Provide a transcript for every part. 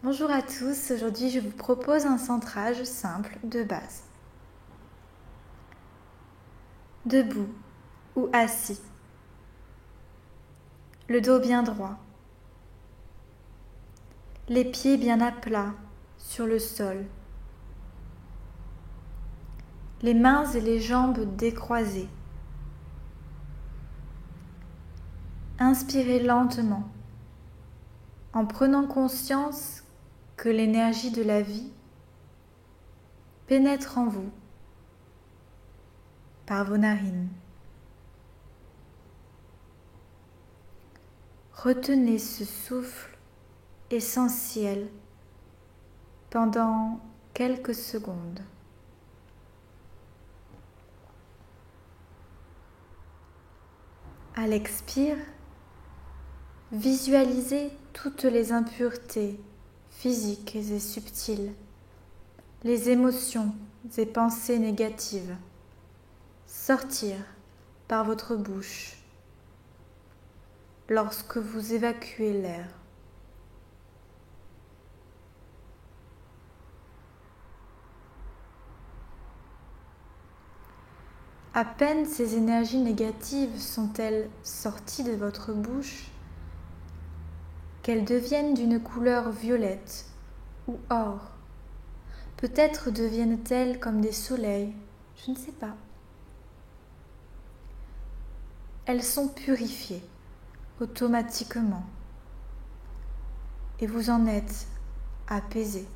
Bonjour à tous, aujourd'hui je vous propose un centrage simple de base. Debout ou assis. Le dos bien droit. Les pieds bien à plat sur le sol. Les mains et les jambes décroisées. Inspirez lentement en prenant conscience que l'énergie de la vie pénètre en vous par vos narines. Retenez ce souffle essentiel pendant quelques secondes. À l'expire, visualisez toutes les impuretés physiques et subtiles, les émotions et pensées négatives sortir par votre bouche lorsque vous évacuez l'air. À peine ces énergies négatives sont-elles sorties de votre bouche qu'elles deviennent d'une couleur violette ou or. Peut-être deviennent-elles comme des soleils, je ne sais pas. Elles sont purifiées automatiquement et vous en êtes apaisé.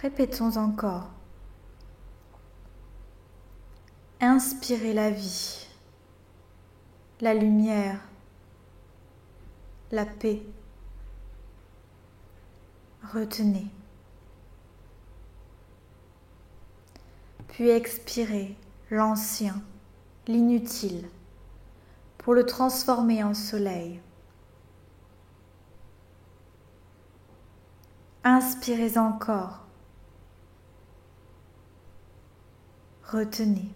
Répétons encore. Inspirez la vie, la lumière, la paix. Retenez. Puis expirez l'ancien, l'inutile, pour le transformer en soleil. Inspirez encore. Retenez.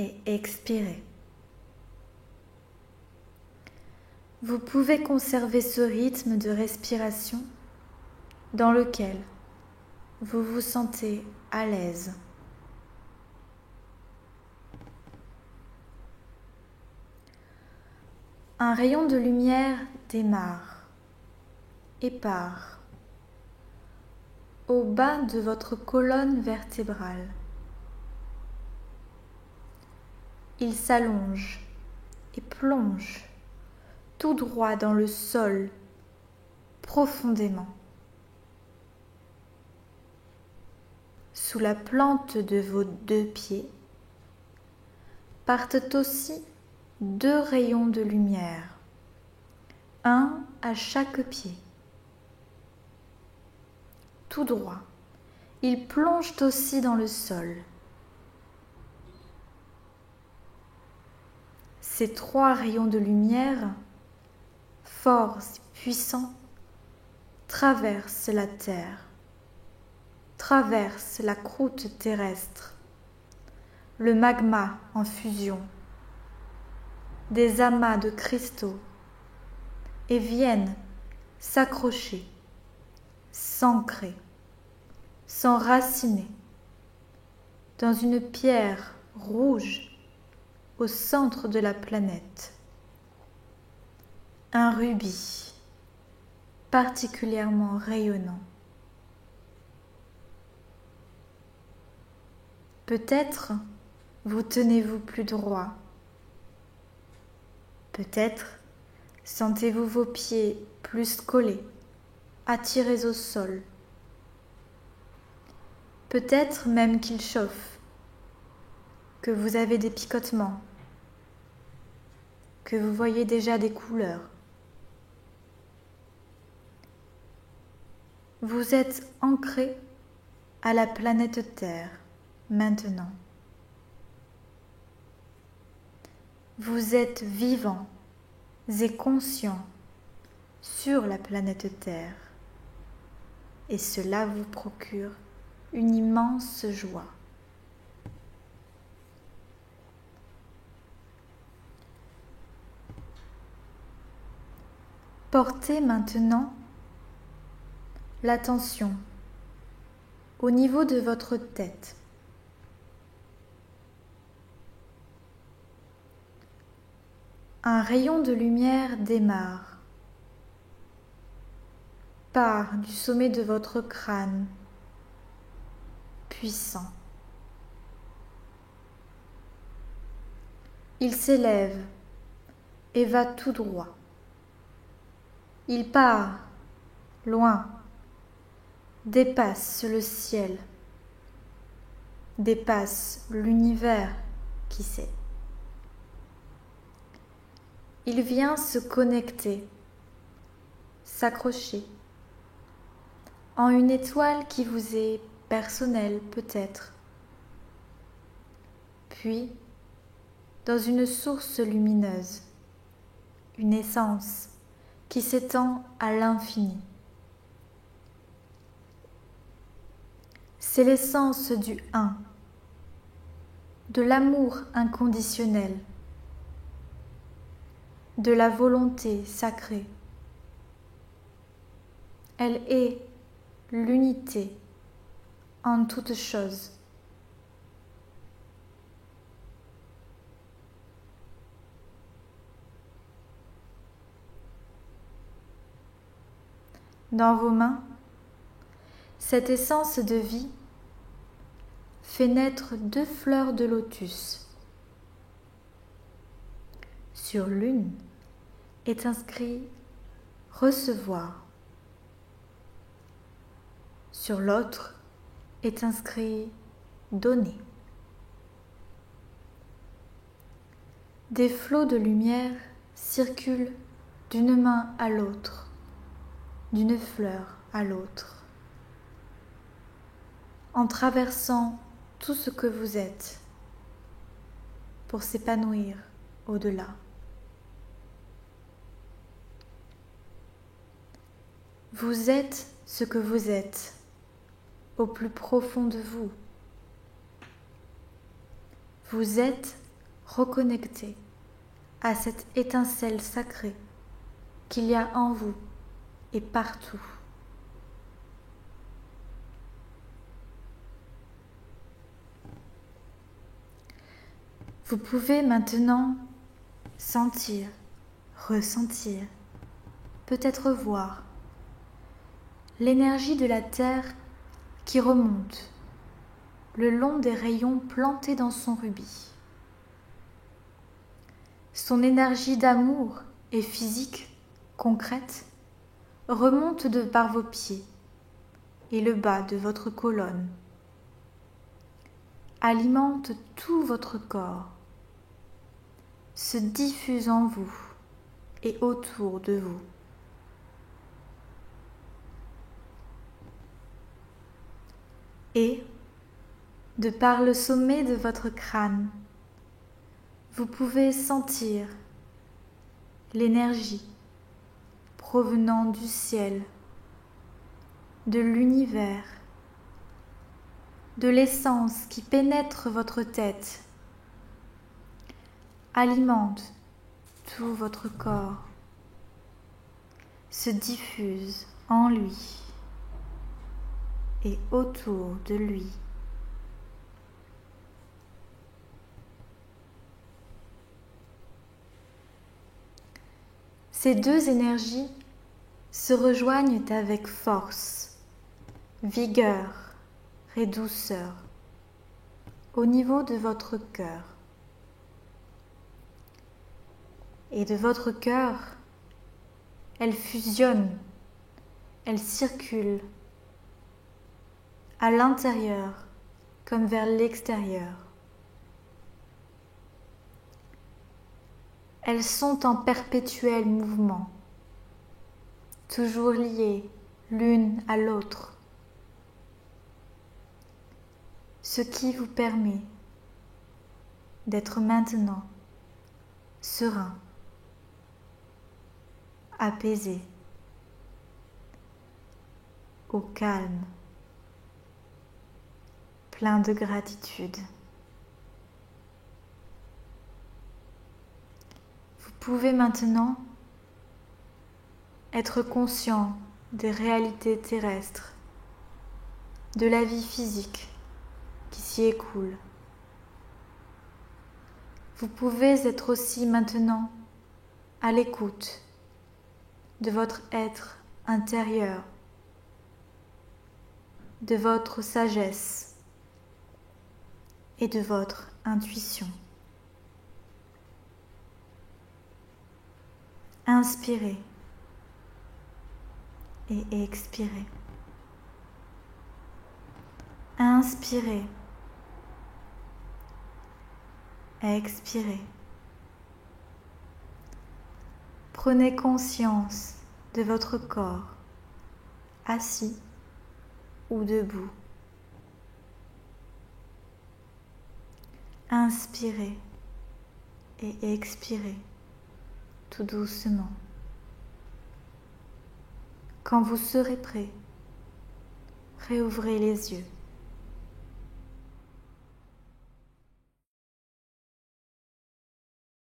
Et expirez. Vous pouvez conserver ce rythme de respiration dans lequel vous vous sentez à l'aise. Un rayon de lumière démarre et part au bas de votre colonne vertébrale. Il s'allonge et plonge tout droit dans le sol, profondément. Sous la plante de vos 2 pieds partent aussi 2 rayons de lumière, un à chaque pied. Tout droit, ils plongent aussi dans le sol. Ces 3 rayons de lumière, forts et puissants, traversent la terre, traversent la croûte terrestre, le magma en fusion, des amas de cristaux, et viennent s'accrocher, s'ancrer, s'enraciner dans une pierre rouge au centre de la planète. Un rubis particulièrement rayonnant. Peut-être vous tenez-vous plus droit. Peut-être sentez-vous vos pieds plus collés, attirés au sol. Peut-être même qu'ils chauffent, que vous avez des picotements, que vous voyez déjà des couleurs. Vous êtes ancré à la planète Terre maintenant. Vous êtes vivant et conscient sur la planète Terre et cela vous procure une immense joie. Portez maintenant l'attention au niveau de votre tête. Un rayon de lumière démarre, part du sommet de votre crâne, puissant. Il s'élève et va tout droit. Il part loin, dépasse le ciel, dépasse l'univers, qui sait. Il vient se connecter, s'accrocher en une étoile qui vous est personnelle peut-être, puis dans une source lumineuse, une essence qui s'étend à l'infini. C'est l'essence du un, de l'amour inconditionnel, de la volonté sacrée. Elle est l'unité en toutes choses. Dans vos mains, cette essence de vie fait naître 2 fleurs de lotus. Sur l'une est inscrit « Recevoir ». Sur l'autre est inscrit « Donner ». Des flots de lumière circulent d'une main à l'autre, d'une fleur à l'autre, en traversant tout ce que vous êtes pour s'épanouir au-delà. Vous êtes ce que vous êtes au plus profond de vous. Vous êtes reconnecté à cette étincelle sacrée qu'il y a en vous et partout. Vous pouvez maintenant sentir, ressentir, peut-être voir l'énergie de la Terre qui remonte le long des rayons plantés dans son rubis. Son énergie d'amour et physique, concrète, remonte de par vos pieds et le bas de votre colonne, alimente tout votre corps, se diffuse en vous et autour de vous. Et, de par le sommet de votre crâne, vous pouvez sentir l'énergie provenant du ciel, de l'univers, de l'essence qui pénètre votre tête, alimente tout votre corps, se diffuse en lui et autour de lui. Ces 2 énergies se rejoignent avec force, vigueur et douceur au niveau de votre cœur. Et de votre cœur, elles fusionnent, elles circulent à l'intérieur comme vers l'extérieur. Elles sont en perpétuel mouvement, toujours liées l'une à l'autre, ce qui vous permet d'être maintenant serein, apaisé, au calme, plein de gratitude. Vous pouvez maintenant être conscient des réalités terrestres, de la vie physique qui s'y écoule. Vous pouvez être aussi maintenant à l'écoute de votre être intérieur, de votre sagesse et de votre intuition. Inspirez et expirez. Inspirez. Expirez. Prenez conscience de votre corps, assis ou debout. Inspirez et expirez tout doucement. Quand vous serez prêt, réouvrez les yeux.